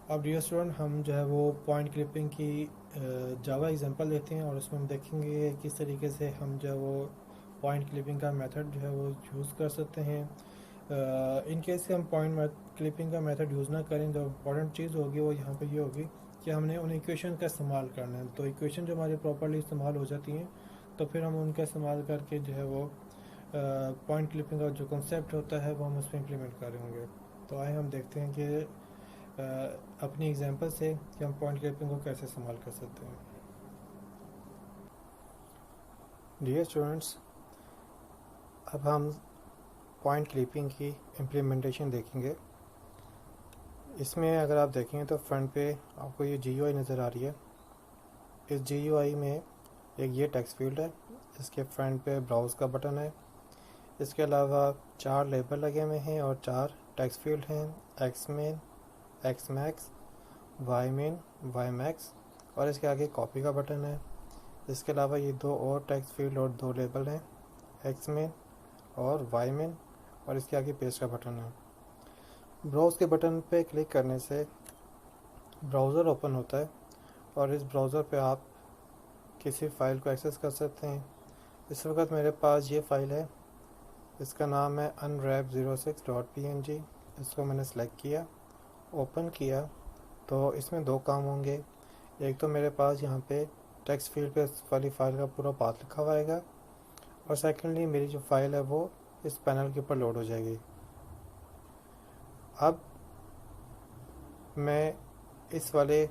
अब dear student, हम जो है वो पॉइंट क्लिपिंग की जावा एग्जांपल लेते हैं और उसमें हम देखेंगे किस तरीके से हम जो है वो पॉइंट क्लिपिंग का मेथड जो है वो यूज़ कर सकते हैं। इन केस हम पॉइंट क्लिपिंग का मेथड यूज़ ना करें, जो इम्पोर्टेंट चीज़ होगी वो यहाँ पे ये होगी कि हमने उन इक्वेशन का इस्तेमाल करना है। तो इक्वेशन जो हमारी प्रॉपर्ली इस्तेमाल हो जाती हैं तो फिर हम उनका इस्तेमाल करके जो है वो पॉइंट क्लिपिंग का जो कंसेप्ट होता है वो हम उसमें इम्प्लीमेंट करेंगे। तो आए हम देखते हैं कि अपनी एग्जांपल से कि हम पॉइंट क्लिपिंग को कैसे इस्तेमाल कर सकते हैं। डियर स्टूडेंट्स, अब हम पॉइंट क्लिपिंग की इम्प्लीमेंटेशन देखेंगे। इसमें अगर आप देखेंगे तो फ्रंट पे आपको ये GUI नज़र आ रही है। इस GUI में एक ये टेक्स्ट फील्ड है, इसके फ्रंट पे ब्राउज का बटन है। इसके अलावा 4 लेबल लगे हुए हैं और 4 टेक्स्ट फील्ड हैं, एक्समेन, एक्समैक्स, वाईमेन, वाईमैक्स, और इसके आगे कॉपी का बटन है। इसके अलावा ये 2 और टेक्स्ट फील्ड और 2 लेबल हैं, एक्समेन और वाईमेन, और इसके आगे पेस्ट का बटन है। ब्राउज़ के बटन पे क्लिक करने से ब्राउज़र ओपन होता है और इस ब्राउज़र पे आप किसी फ़ाइल को एक्सेस कर सकते हैं। इस वक्त मेरे पास ये फ़ाइल है, इसका नाम है unwrap06.png। इसको मैंने सेलेक्ट किया, ओपन किया, तो इसमें 2 काम होंगे। एक तो मेरे पास यहाँ पे टेक्स्ट फील्ड पे इस वाली फ़ाइल का पूरा पाथ लिखा हुआ आएगा, और सेकेंडली मेरी जो फ़ाइल है वो इस पैनल के ऊपर लोड हो जाएगी। अब मैं इस वाले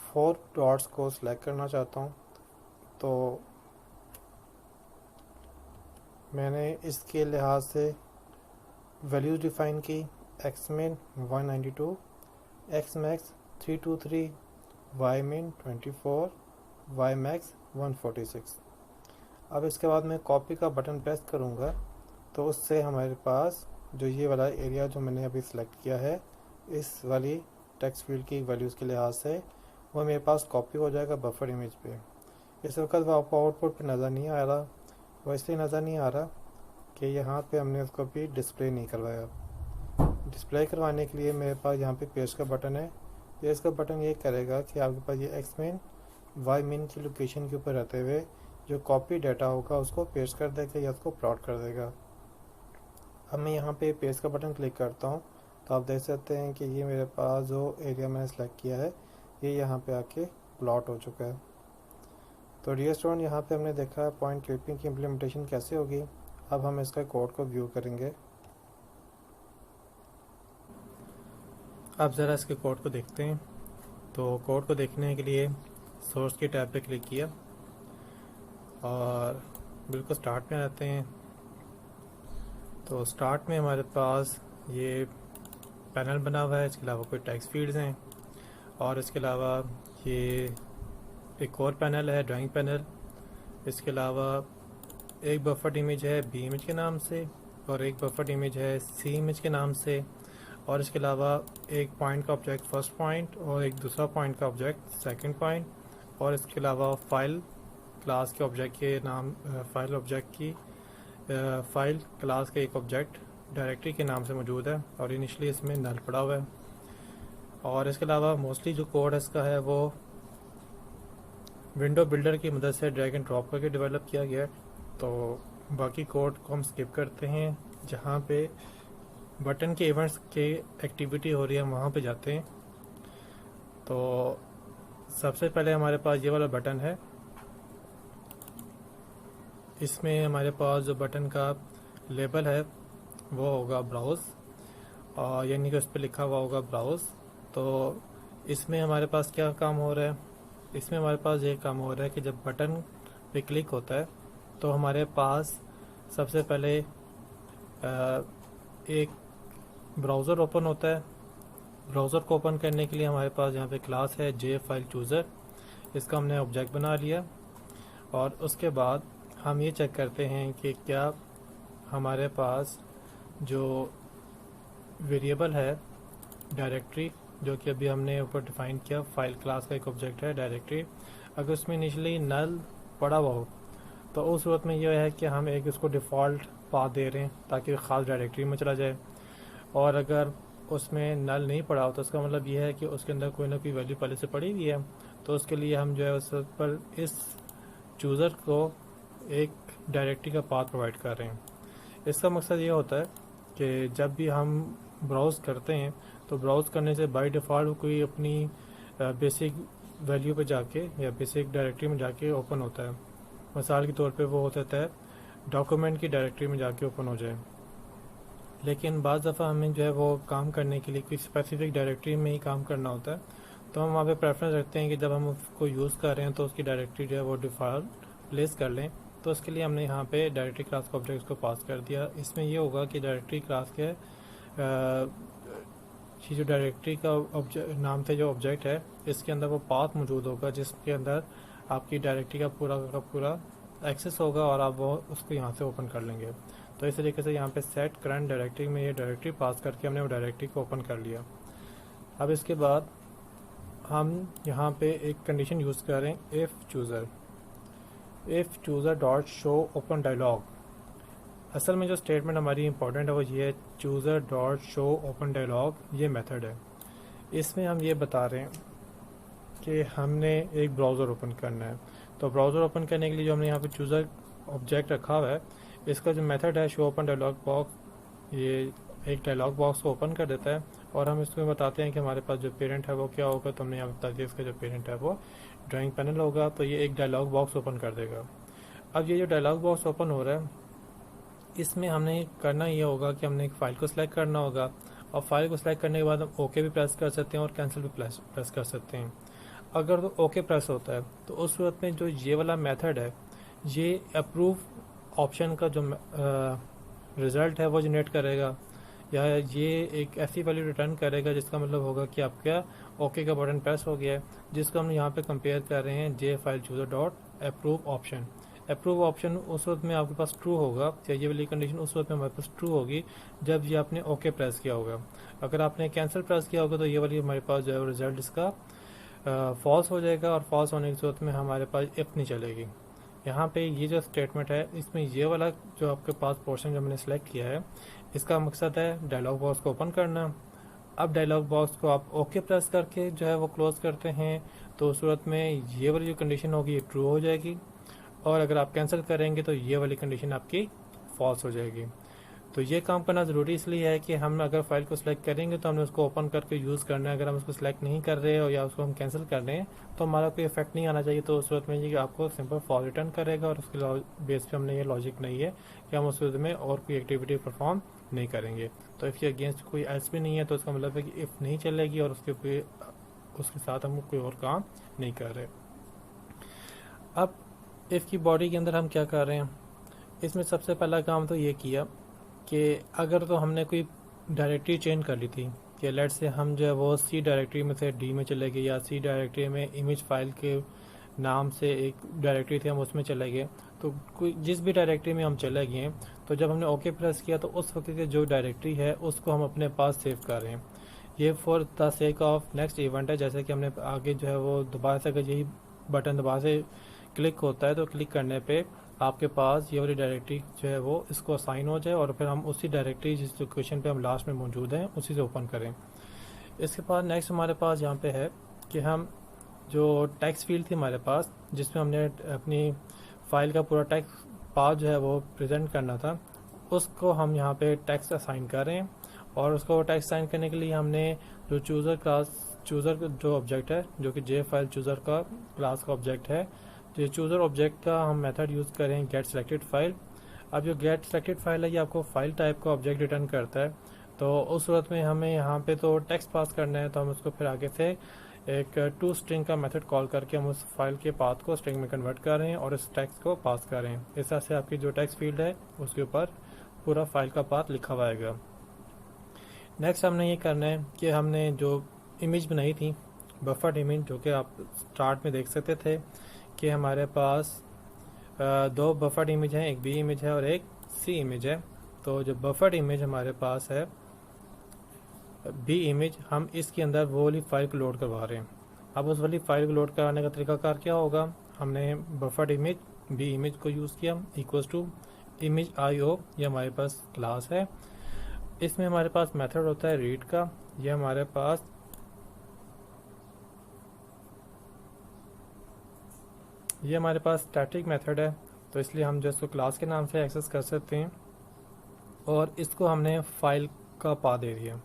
4 डॉट्स को सिलेक्ट करना चाहता हूँ, तो मैंने इसके लिहाज से वैल्यूज़ डिफ़ाइन की, एक्समेन 192, एक्समैक्स 323, वाईमेन 24, वाईमैक्स 146। अब इसके बाद मैं कॉपी का बटन प्रेस करूँगा तो उससे हमारे पास जो ये वाला एरिया जो मैंने अभी सिलेक्ट किया है इस वाली टेक्स्ट फील्ड की वैल्यूज़ के लिहाज से, वो मेरे पास कॉपी हो जाएगा बफर इमेज पे। इस वक्त वो आपको आउटपुट पे नज़र नहीं आ रहा, वो इसलिए नज़र नहीं आ रहा कि यहाँ पे हमने उसको भी डिस्प्ले नहीं करवाया। डिस्प्ले करवाने के लिए मेरे पास यहाँ पे पेस्ट का बटन है। पेस्ट का बटन ये करेगा कि आपके पास ये एक्समेन वाईमेन की लोकेशन के ऊपर रहते हुए जो कॉपी डाटा होगा उसको पेस्ट कर देगा या उसको प्लॉट कर देगा। अब मैं यहाँ पे पेस्ट का बटन क्लिक करता हूँ तो आप देख सकते हैं कि ये मेरे पास जो एरिया मैंने सेलेक्ट किया है ये यहाँ पे आके प्लॉट हो चुका है। तो डियर स्टूडेंट, यहाँ पे हमने देखा पॉइंट क्लिपिंग की इम्प्लीमेंटेशन कैसे होगी। अब हम इसका कोड को व्यू करेंगे। अब ज़रा इसके कोड को देखते हैं। तो कोड को देखने के लिए सोर्स की टैब पे क्लिक किया और बिल्कुल स्टार्ट में आते हैं। तो स्टार्ट में हमारे पास ये पैनल बना हुआ है, इसके अलावा कोई टेक्स्ट फील्ड्स हैं, और इसके अलावा ये एक और पैनल है, ड्राइंग पैनल। इसके अलावा एक बफर्ड इमेज है बी इमेज के नाम से, और एक बफर्ड इमेज है सी इमेज के नाम से, और इसके अलावा एक पॉइंट का ऑब्जेक्ट फर्स्ट पॉइंट और एक दूसरा पॉइंट का ऑब्जेक्ट सेकंड पॉइंट, और इसके अलावा फाइल क्लास के ऑब्जेक्ट के नाम फाइल ऑब्जेक्ट की फाइल क्लास के एक ऑब्जेक्ट डायरेक्टरी के नाम से मौजूद है, और इनिशियली इसमें नल पड़ा हुआ है। और इसके अलावा मोस्टली जो कोड है इसका है वो विंडो बिल्डर की मदद से ड्रैग एंड ड्रॉप करके डेवलप किया गया है। तो बाकी कोड को हम स्किप करते हैं, जहाँ पे बटन के इवेंट्स के एक्टिविटी हो रही है वहाँ पे जाते हैं। तो सबसे पहले हमारे पास ये वाला बटन है, इसमें हमारे पास जो बटन का लेबल है वो होगा ब्राउज़, और यानी कि उस पर लिखा हुआ होगा ब्राउज़। तो इसमें हमारे पास क्या काम हो रहा है, इसमें हमारे पास ये काम हो रहा है कि जब बटन पे क्लिक होता है तो हमारे पास सबसे पहले एक ब्राउज़र ओपन होता है। ब्राउज़र को ओपन करने के लिए हमारे पास यहाँ पे क्लास है जे फाइल चूज़र, इसका हमने ऑब्जेक्ट बना लिया, और उसके बाद हम ये चेक करते हैं कि क्या हमारे पास जो वेरिएबल है डायरेक्टरी, जो कि अभी हमने ऊपर डिफाइन किया, फाइल क्लास का एक ऑब्जेक्ट है डायरेक्टरी, अगर उसमें इनिशियली नल पड़ा हुआ हो तो उस सूरत में यह है कि हम एक इसको डिफ़ॉल्ट पाथ दे रहे हैं ताकि ख़ास डायरेक्टरी में चला जाए। और अगर उसमें नल नहीं पड़ा हो तो उसका मतलब ये है कि उसके अंदर कोई ना कोई वैल्यू पहले से पड़ी हुई है। तो उसके लिए हम जो है उस पर इस चूज़र को एक डायरेक्टरी का पाथ प्रोवाइड कर रहे हैं। इसका मकसद ये होता है कि जब भी हम ब्राउज़ करते हैं तो ब्राउज़ करने से बाय डिफ़ॉल्ट कोई अपनी बेसिक वैल्यू पे जाके या बेसिक डायरेक्टरी में जाके ओपन होता है। मिसाल के तौर पे वो हो सकता है डॉक्यूमेंट की डायरेक्टरी में जाके ओपन हो जाए। लेकिन बाज़ दफ़ा हमें जो है वो काम करने के लिए कोई स्पेसिफिक डायरेक्टरी में ही काम करना होता है, तो हम वहाँ पे प्रेफरेंस रखते हैं कि जब हम उसको यूज़ कर रहे हैं तो उसकी डायरेक्टरी जो है वो डिफ़ॉल्ट प्लेस कर लें। तो उसके लिए हमने यहाँ पे डायरेक्टरी क्लास के ऑब्जेक्ट्स को पास कर दिया। इसमें ये होगा कि डायरेक्टरी क्लास के ये जो डायरेक्टरी का नाम से जो ऑब्जेक्ट है इसके अंदर वो पाथ मौजूद होगा जिसके अंदर आपकी डायरेक्टरी का पूरा एक्सेस होगा और आप वो उसको यहाँ से ओपन कर लेंगे। तो इस तरीके से यहाँ पे सेट करंट डायरेक्टरी में ये डायरेक्टरी पास करके हमने वो डायरेक्टरी को ओपन कर लिया। अब इसके बाद हम यहाँ पे एक कंडीशन यूज़ कर रहे हैं if chooser dot show open dialog. असल में जो स्टेटमेंट हमारी इंपॉर्टेंट है वो ये है chooser dot show open dialogue, ये मेथड है। इसमें हम ये बता रहे हैं कि हमने एक ब्राउज़र ओपन करना है। तो ब्राउज़र ओपन करने के लिए जो हमने यहाँ पे चूज़र ऑब्जेक्ट रखा हुआ है, इसका जो मेथड है शो ओपन डायलॉग बॉक्स, ये एक डायलॉग बॉक्स को ओपन कर देता है और हम इसमें बताते हैं कि हमारे पास जो पेरेंट है वो क्या होगा। तो हमने यहाँ बता दिया इसका जो पेरेंट है वो ड्राइंग पैनल होगा। तो ये एक डायलॉग बॉक्स ओपन कर देगा। अब ये जो डायलॉग बॉक्स ओपन हो रहा है इसमें हमने करना ये होगा कि हमने एक फ़ाइल को सिलेक्ट करना होगा और फाइल को सिलेक्ट करने के बाद हम ओके भी प्रेस कर सकते हैं और कैंसिल भी प्रेस कर सकते हैं। अगर तो ओके प्रेस होता है तो उस सूरत में जो ये वाला मेथड है ये अप्रूव ऑप्शन का जो रिज़ल्ट है वो जनरेट करेगा या ये एक ऐसी वैल्यू रिटर्न करेगा जिसका मतलब होगा कि आपका ओके का बटन प्रेस हो गया है, जिसको हम यहाँ पे कंपेयर कर रहे हैं J file chooser dot approve option. Approve option उस वक्त में आपके पास ट्रू होगा या ये वाली कंडीशन उस वक्त में हमारे पास ट्रू होगी जब ये आपने ओके प्रेस किया होगा। अगर आपने कैंसिल प्रेस किया होगा तो ये वाली हमारे पास जो है रिजल्ट इसका फॉल्स हो जाएगा और फॉल्स होने की सूरत में हमारे पास इफ नहीं चलेगी। यहाँ पे ये जो स्टेटमेंट है इसमें ये वाला जो आपके पास पोर्शन जो मैंने सेलेक्ट किया है इसका मकसद है डायलॉग बॉक्स को ओपन करना। अब डायलॉग बॉक्स को आप ओके प्रेस करके जो है वो क्लोज करते हैं तो उस सूरत में ये वाली जो कंडीशन होगी ये ट्रू हो जाएगी और अगर आप कैंसिल करेंगे तो ये वाली कंडीशन आपकी फॉल्स हो जाएगी। तो ये काम करना ज़रूरी इसलिए है कि हम अगर फाइल को सिलेक्ट करेंगे तो हमने उसको ओपन करके यूज़ करना है। अगर हम उसको सिलेक्ट नहीं कर रहे हो या उसको हम कैंसिल कर रहे हैं तो हमारा कोई इफेक्ट नहीं आना चाहिए। तो उस सूरत में ये आपको सिंपल फॉल्स रिटर्न करेगा और उसके बेस पे हमने ये लॉजिक नहीं है कि हम उस सूरत में और कोई एक्टिविटी परफॉर्म नहीं करेंगे। तो इफ़ के अगेंस्ट कोई एल्स भी नहीं है तो इसका मतलब है कि इफ़ नहीं चलेगी और उसके साथ हम कोई और काम नहीं कर रहे। अब इफ़ की बॉडी के अंदर हम क्या कर रहे हैं, इसमें सबसे पहला काम तो ये किया कि अगर तो हमने कोई डायरेक्टरी चेंज कर ली थी कि लेट से हम जो है वो सी डायरेक्टरी में से डी में चले गए या सी डायरेक्टरी में इमेज फाइल के नाम से एक डायरेक्टरी थी हम उसमें चले गए, तो कोई जिस भी डायरेक्टरी में हम चले गए तो जब हमने ओके प्रेस किया तो उस वक्त की जो डायरेक्टरी है उसको हम अपने पास सेव कर रहे हैं। ये for the sake of next event है। जैसे कि हमने आगे जो है वो दोबारा से अगर यही बटन दोबारा से क्लिक होता है तो क्लिक करने पे आपके पास ये वाली डायरेक्टरी जो है वो इसको असाइन हो जाए और फिर हम उसी डायरेक्टरी जिस लोकेशन पे हम लास्ट में मौजूद हैं उसी से ओपन करें। इसके बाद नेक्स्ट हमारे पास यहाँ पे है कि हम जो टेक्स्ट फील्ड थी हमारे पास जिसमें हमने अपनी फाइल का पूरा टेक्स्ट पाथ जो है वो प्रेजेंट करना था उसको हम यहाँ पे टेक्स्ट असाइन कर रहे हैं और उसको टेक्स्ट असाइन करने के लिए हमने जो चूज़र जो ऑब्जेक्ट है जो कि जे फाइल चूज़र का क्लास का ऑब्जेक्ट है, तो चूज़र ऑब्जेक्ट का हम मेथड यूज़ करें गेट सेलेक्टेड फाइल। अब जो गेट सेलेक्टेड फाइल है ये आपको फाइल टाइप का ऑब्जेक्ट रिटर्न करता है। तो उस सूरत में हमें यहाँ पे तो टेक्स्ट पास करना है तो हम उसको फिर आगे से एक टू स्ट्रिंग का मेथड कॉल करके हम उस फाइल के पाथ को स्ट्रिंग में कन्वर्ट कर रहे हैं और इस टेक्स्ट को पास कर रहे हैं। इस तरह से आपकी जो टेक्स्ट फील्ड है उसके ऊपर पूरा फाइल का पाथ लिखा हुआ आएगा। नेक्स्ट हमने ये करना है कि हमने जो इमेज बनाई थी बफर्ड इमेज जो कि आप स्टार्ट में देख सकते थे कि हमारे पास दो बफर्ड इमेज हैं, एक बी इमेज है और एक सी इमेज है। तो जो बफर्ड इमेज हमारे पास है बी इमेज हम इसके अंदर वो वाली फाइल को लोड करवा रहे हैं। अब उस वाली फाइल को लोड कराने का तरीकाकार क्या होगा, हमने बफर्ड इमेज बी इमेज को यूज़ किया इक्वल्स टू इमेज IO, ये हमारे पास क्लास है इसमें हमारे पास मेथड होता है रीड का। ये हमारे पास स्टैटिक मेथड है, तो इसलिए हम जो इसको क्लास के नाम से एक्सेस कर सकते हैं। और इसको हमने फाइल का पाथ दे दिया।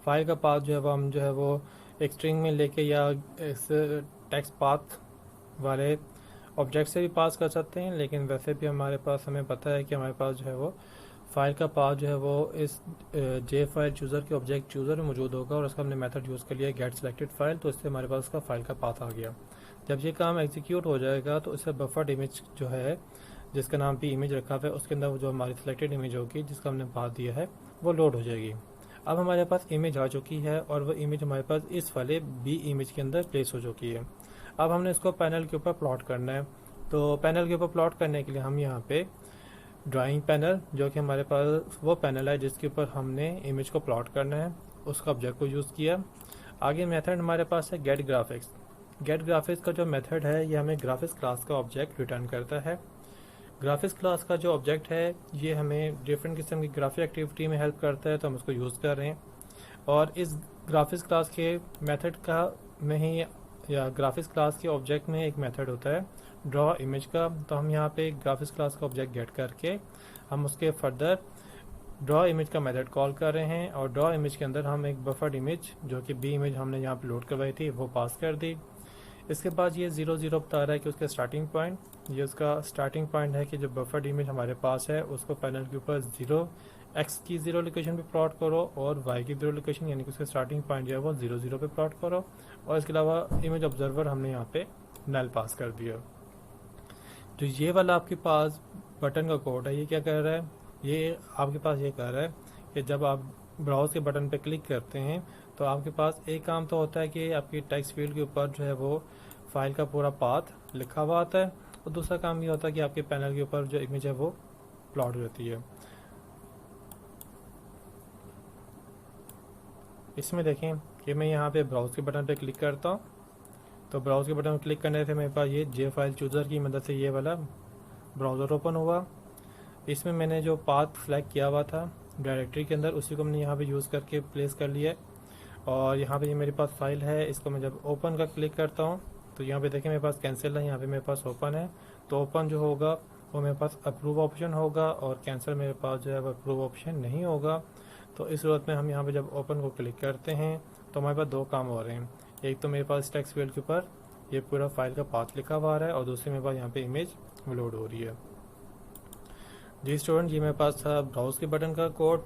फाइल का पाथ जो है वो हम जो है वो एक स्ट्रिंग में लेके या इस टेक्स्ट पाथ वाले ऑब्जेक्ट से भी पास कर सकते हैं, लेकिन वैसे भी हमारे पास हमें पता है कि हमारे पास जो है वो फाइल का पाथ जो है वो इस जे फाइल चूज़र के ऑब्जेक्ट चूज़र में मौजूद होगा, और उसका हमने मेथड यूज़ कर लिया गेट सिलेक्टेड फाइल, तो इससे हमारे पास उसका फाइल का पाथ आ गया। जब ये काम एग्जीक्यूट हो जाएगा तो इससे बफर्ड इमेज जो है, जिसका नाम भी इमेज रखा हुआ है, उसके अंदर जो हमारी सिलेक्टेड इमेज होगी जिसका हमने पाथ दिया है वो लोड हो जाएगी। अब हमारे पास इमेज आ चुकी है और वो इमेज हमारे पास इस वाले बी इमेज के अंदर प्लेस हो चुकी है। अब हमने इसको पैनल के ऊपर प्लॉट करना है। तो पैनल के ऊपर प्लॉट करने के लिए हम यहाँ पे ड्राइंग पैनल, जो कि हमारे पास वो पैनल है जिसके ऊपर हमने इमेज को प्लॉट करना है, उसका ऑब्जेक्ट को यूज़ किया। आगे मेथड हमारे पास है गेट ग्राफिक्स। गेट ग्राफिक्स का जो मेथड है ये हमें ग्राफिक्स क्लास का ऑब्जेक्ट रिटर्न करता है। ग्राफिक्स क्लास का जो ऑब्जेक्ट है ये हमें डिफरेंट किस्म की ग्राफिक एक्टिविटी में हेल्प करता है, तो हम उसको यूज़ कर रहे हैं। और इस ग्राफिक्स क्लास के मेथड का में ही या ग्राफिक्स क्लास के ऑब्जेक्ट में एक मेथड होता है ड्रॉ इमेज का। तो हम यहाँ पे ग्राफिक्स क्लास का ऑब्जेक्ट गेट करके हम उसके फर्दर ड्रॉ इमेज का मेथड कॉल कर रहे हैं, और ड्रॉ इमेज के अंदर हम एक बफर्ड इमेज जो कि बी इमेज हमने यहाँ पे लोड करवाई थी वो पास कर दी। इसके बाद ये 0 0 बता रहा है कि उसका स्टार्टिंग पॉइंट, ये उसका स्टार्टिंग पॉइंट है कि जो बफर्ड इमेज हमारे पास है उसको पैनल के ऊपर 0x की 0 लोकेशन पे प्लॉट करो और y की 0 लोकेशन, यानी कि उसका स्टार्टिंग पॉइंट जो है वो 0 0 पे प्लॉट करो। और इसके अलावा इमेज ऑब्जर्वर हमने यहाँ पे नल पास कर दिया। तो ये वाला आपके पास बटन का कोड है, ये क्या कर रहा है, ये आपके पास ये कह रहा है कि जब आप ब्राउज के बटन पे क्लिक करते हैं तो आपके पास एक काम तो होता है कि आपकी टेक्स्ट फील्ड के ऊपर जो है वो फाइल का पूरा पाथ लिखा हुआ आता है, और दूसरा काम ये होता है कि आपके पैनल के ऊपर जो इमेज है वो प्लॉट रहती है। इसमें देखें कि मैं यहाँ पे ब्राउज के बटन पे क्लिक करता हूँ, तो ब्राउज के बटन पर क्लिक करने से मेरे पास ये जे फाइल चूज़र की मदद से ये वाला ब्राउज़र ओपन हुआ। इसमें मैंने जो पाथ सेलेक्ट किया हुआ था डायरेक्टरी के अंदर उसी को मैंने यहाँ पे यूज़ करके प्लेस कर लिया है। और यहाँ पे ये मेरे पास फाइल है, इसको मैं जब ओपन का क्लिक करता हूँ तो यहाँ पे देखें मेरे पास कैंसिल है, यहाँ पे मेरे पास ओपन है। तो ओपन जो होगा वो मेरे पास अप्रूव ऑप्शन होगा, और कैंसिल मेरे पास जो है वो अप्रूव ऑप्शन नहीं होगा। तो इस सूरत में हम यहाँ पे जब ओपन को क्लिक करते हैं तो हमारे पास दो काम हो रहे हैं। एक तो मेरे पास टेक्स्ट फील्ड के ऊपर ये पूरा फाइल का पाथ लिखा हुआ आ रहा है, और दूसरी मेरे पास यहाँ पे इमेज लोड हो रही है। जी स्टूडेंट, ये मेरे पास था ब्राउज के बटन का कोड।